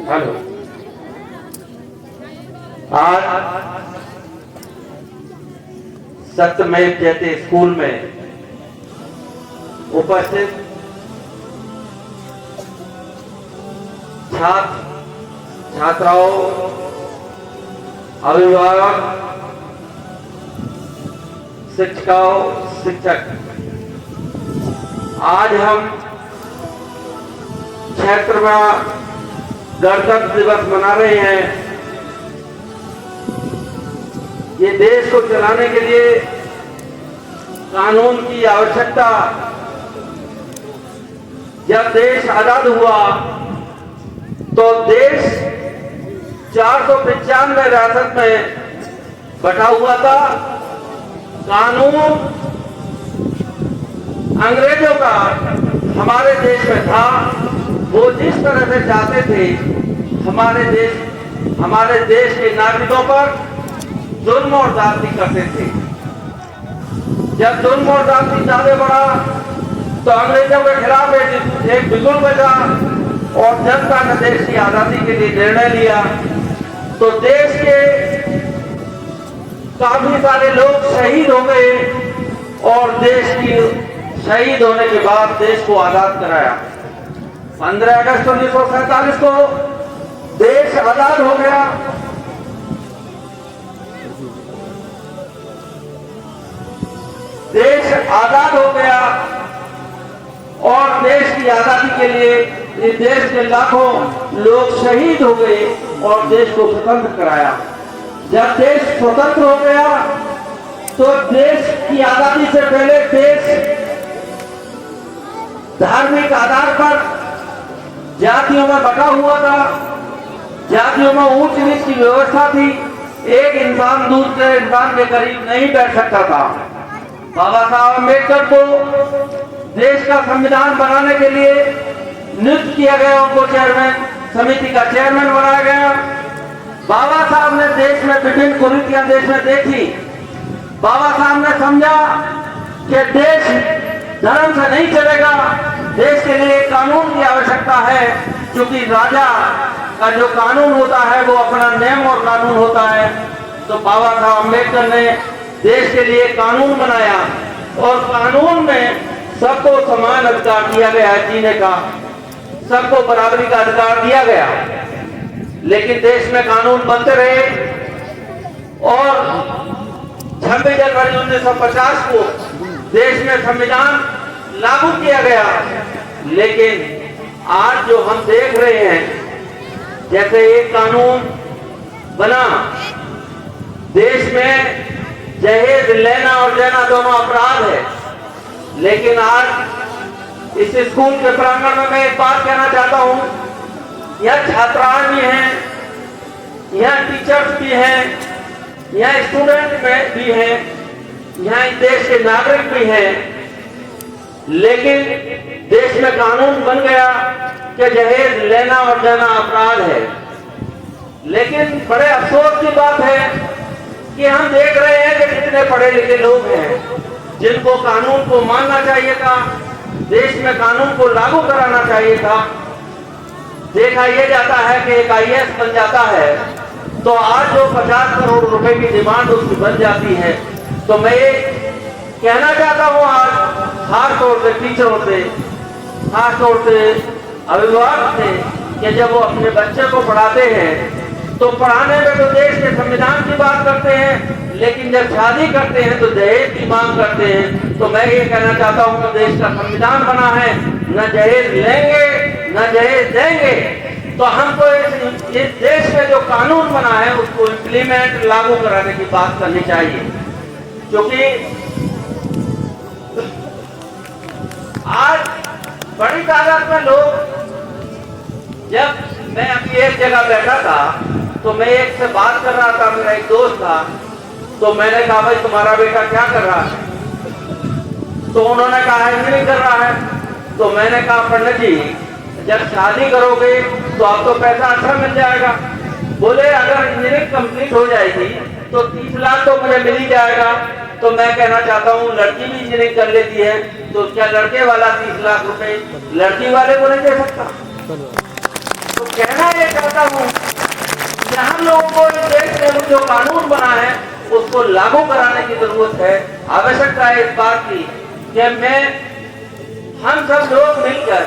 Hello. आज सत्यमेव जयते स्कूल में उपस्थित छात्र छात्राओं, अभिभावक, शिक्षिकाओं, शिक्षक, आज हम क्षेत्र में गणतंत्र दिवस मना रहे हैं। ये देश को चलाने के लिए कानून की आवश्यकता, जब देश आजाद हुआ तो देश 495 रियासत में बटा हुआ था। कानून अंग्रेजों का हमारे देश में था। वो जिस तरह से चाहते थे हमारे देश के नागरिकों पर जुल्म और ज्यादती करते थे। जब जुल्म और ज्यादती ज्यादा बढ़ा तो अंग्रेजों के खिलाफ एक बिगुल बजा और जनता ने देश की आजादी के लिए निर्णय लिया। तो देश के काफी सारे लोग शहीद हो गए और देश की शहीद होने के बाद देश को आजाद कराया। 15 अगस्त 1947 को देश आजाद हो गया। देश आजाद हो गया और देश की आजादी के लिए इस देश के लाखों लोग शहीद हो गए और देश को स्वतंत्र कराया। जब देश स्वतंत्र हो गया तो देश की आजादी से पहले देश धार्मिक आधार पर जातियों में बटा हुआ था। जातियों में ऊंच नीच की व्यवस्था थी। एक इंसान दूसरे इंसान के करीब नहीं बैठ सकता था। बाबा साहब अम्बेडकर को देश का संविधान बनाने के लिए नियुक्त किया गया। उनको चेयरमैन समिति का चेयरमैन बनाया गया। बाबा साहब ने देश में विभिन्न कुरीतियां देश में देखी। बाबा साहब ने समझा कि देश धर्म से नहीं चलेगा, देश के लिए कानून की आवश्यकता है, क्योंकि राजा का जो कानून होता है वो अपना नियम और कानून होता है। तो बाबा साहब अम्बेडकर ने देश के लिए कानून बनाया और कानून में सबको समान अधिकार दिया गया है जीने का, सबको बराबरी का अधिकार दिया गया। लेकिन देश में कानून बनते रहे और 26 जनवरी 1950 को देश में संविधान लागू किया गया। लेकिन आज जो हम देख रहे हैं, जैसे एक कानून बना, देश में दहेज लेना और देना दोनों अपराध है। लेकिन आज इस स्कूल के प्रांगण में मैं एक बात कहना चाहता हूं, यह छात्राएं भी हैं, यह टीचर्स भी हैं, यह स्टूडेंट भी हैं, यह देश के नागरिक भी हैं। लेकिन देश में कानून बन गया कि दहेज लेना और देना अपराध है। लेकिन बड़े अफसोस की बात है कि हम देख रहे हैं कि कितने पढ़े लिखे लोग हैं जिनको कानून को मानना चाहिए था, देश में कानून को लागू कराना चाहिए था। देखा यह जाता है कि एक IAS बन जाता है तो आज जो 50 करोड़ रुपए की डिमांड उसकी बन जाती है। तो मैं ये कहना चाहता हूँ आज खास तौर से टीचरों से, खास तौर से अभिभावक से, कि जब वो अपने बच्चे को पढ़ाते हैं तो पढ़ाने में तो देश के संविधान की बात करते हैं, लेकिन जब शादी करते हैं तो दहेज की मांग करते हैं। तो मैं ये कहना चाहता हूँ कि देश का संविधान बना है, न दहेज लेंगे न दहेज देंगे। तो हमको इस देश में जो कानून बना है उसको इम्प्लीमेंट, लागू कराने की बात करनी चाहिए। क्योंकि आज बड़ी तादाद में लोग, जब मैं अभी एक जगह बैठा था तो मैं एक से बात कर रहा था, मेरा एक दोस्त था, तो मैंने कहा भाई तुम्हारा बेटा क्या कर रहा है? तो उन्होंने कहा इंजीनियरिंग कर रहा है। तो मैंने कहा पंडित जी जब शादी करोगे तो आपको पैसा अच्छा मिल जाएगा। बोले अगर इंजीनियरिंग कंप्लीट हो जाएगी तो 30 लाख तो मुझे मिल ही जाएगा। तो मैं कहना चाहता हूँ लड़की भी इंजीनियरिंग कर लेती है, तो क्या लड़के वाला 30 लाख रुपए लड़की वाले को नहीं दे सकता? तो कहना ये चाहता चाहता हूँ कि हम लोगों को इस देश में जो कानून बना है उसको लागू कराने की जरूरत है। आवश्यकता है इस बात की कि हम सब लोग मिलकर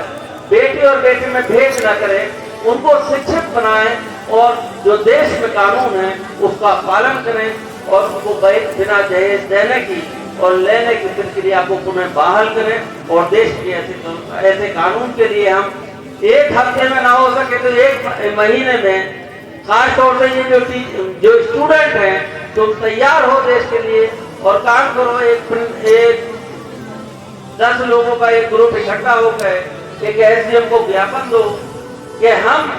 बेटे और बेटे में भेद न करें, उनको शिक्षित बनाएं और जो देश में कानून है उसका पालन करें और उनको बिना दहेज देने की और लेने की प्रक्रिया को पुनः बहाल करें। और देश के ऐसे कानून के लिए हम एक हफ्ते में ना हो सके तो एक महीने में, खास तौर से ये जो स्टूडेंट हैं तुम तैयार हो देश के लिए और काम करो। एक 10 लोगों का एक ग्रुप इकट्ठा होकर एक एसडीएम को ज्ञापन दो कि हम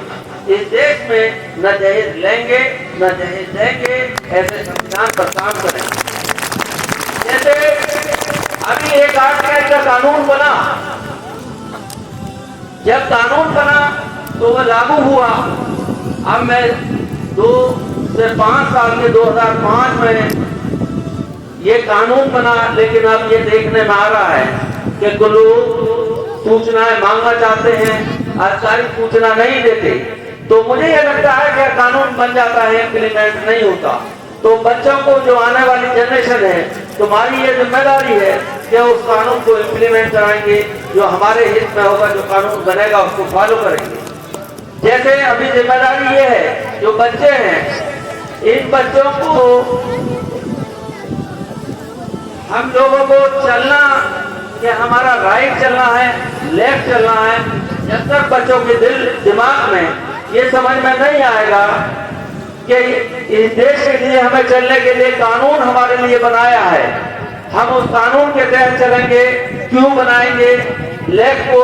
इस देश में न दहेज लेंगे न दहेज देंगे, ऐसे संविधान पर काम करें। जैसे अभी एक आर्टिकल का कानून बना, जब कानून बना तो वह लागू हुआ। अब मैं 2 से 5 साल के 2005 में ये कानून बना, लेकिन अब ये देखने में आ रहा है कि कुछ लोग सूचनाएं मांगना चाहते हैं, आधिकारिक सूचना नहीं देते। तो मुझे ये लगता है कि कानून बन जाता है, इम्प्लीमेंट नहीं होता। तो बच्चों को, जो आने वाली जनरेशन है, तुम्हारी ये जिम्मेदारी है कि उस कानून को इम्प्लीमेंट कराएंगे, जो हमारे हित में होगा, जो कानून बनेगा उसको फॉलो करेंगे। जैसे अभी जिम्मेदारी ये है, जो बच्चे हैं इन बच्चों को, हम लोगों को चलना कि हमारा राइट चलना है, लेफ्ट चलना है। जब तक बच्चों के दिमाग में ये समझ में नहीं आएगा कि इस देश के लिए हमें चलने के लिए कानून हमारे लिए बनाया है, हम उस कानून के तहत चलेंगे। क्यों बनाएंगे? लेफ्ट को,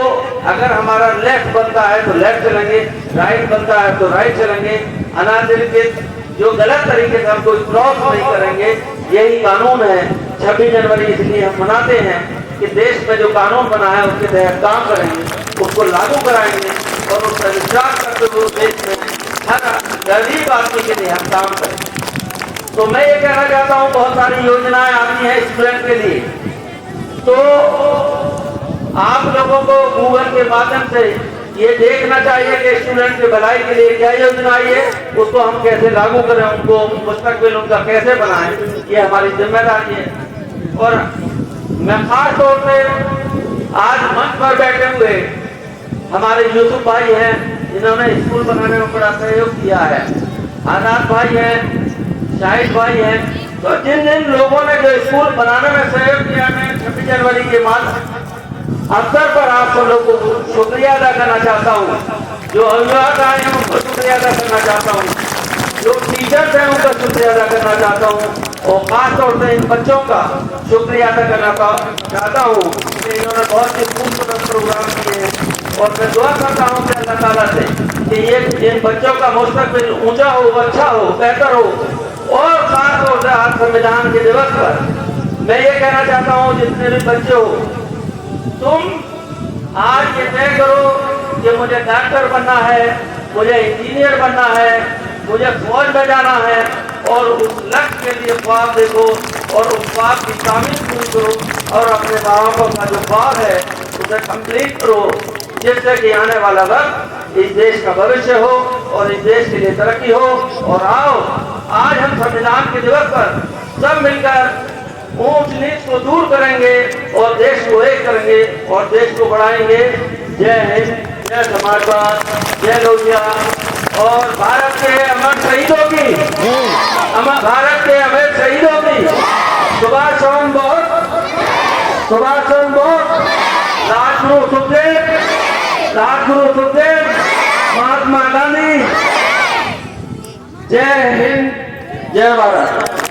अगर हमारा लेफ्ट बनता है तो लेफ्ट चलेंगे, राइट बनता है तो राइट चलेंगे। अनाधिकृत जो गलत तरीके से हम कोई क्रॉस नहीं करेंगे, यही कानून है। 26 जनवरी इसलिए हम मनाते हैं कि देश में जो कानून बना है उसके तहत काम करेंगे, उसको लागू कराएंगे और उस पर विश्वास करते हुए देश में हर गरीब आदमी के लिए हम काम करें। तो मैं ये कहना चाहता हूँ, बहुत सारी योजनाएं आती हैं स्टूडेंट के लिए, तो आप लोगों को गूगल के माध्यम से ये देखना चाहिए कि स्टूडेंट के भलाई के लिए क्या योजना आई है, उसको हम कैसे लागू करें, उनको मुस्तकबिल उनका कैसे बनाएं, ये हमारी जिम्मेदारी है। और मैं खास तौर से आज मंच पर बैठे हुए हमारे यूसुफ भाई हैं, जिन्होंने स्कूल बनाने में बड़ा सहयोग किया है, आजाद भाई हैं, शाहिद भाई हैं, तो जिन जिन लोगों ने जो स्कूल बनाने में सहयोग किया, मैं 26 जनवरी के अवसर पर आप सब लोग को शुक्रिया अदा करना चाहता हूँ। जो अभिभावक आए हैं उनको शुक्रिया अदा करना चाहता हूँ, जो टीचर्स हैं उनका शुक्रिया अदा करना चाहता हूँ, और खास तौर से इन बच्चों का शुक्रिया अदा करना चाहता हूँ कि इन्होंने बहुत ही खूबसूरत प्रोग्राम किए हैं। और मैं दुआ करता हूँ कि अल्लाह ताला से कि ये इन बच्चों का मुस्तकबिल ऊंचा हो, अच्छा हो, बेहतर हो। और खास तौर से आज संविधान के दिवस पर मैं ये कहना चाहता हूँ, जितने भी बच्चे हो, तुम आज ये तय करो कि मुझे डॉक्टर बनना है, मुझे इंजीनियर बनना है, मुझे फौज में जाना है, और उस लक्ष्य के लिए ख्वाब देखो और उस ख्वाब की तामीर पूरी करो और अपने माँ बापों का जो ख्वाब है उसे कंप्लीट करो, जिससे कि आने वाला वक्त इस देश का भविष्य हो और इस देश के लिए तरक्की हो। और आओ, आज हम संविधान के दिवस पर सब मिलकर ऊंच नीच को दूर करेंगे और देश को एक करेंगे और देश को बढ़ाएंगे। जय हिंद, जय समाजवाद, जय लोहिया। और भारत के अमर शहीदों की, भारत के अमर शहीदों की सुभाष चंद्र बोस, सुभाष चंद्र बोस, राजगुरु सुखदेव, राजगुरु सुखदेव, महात्मा गांधी। जय हिंद, जय भारत।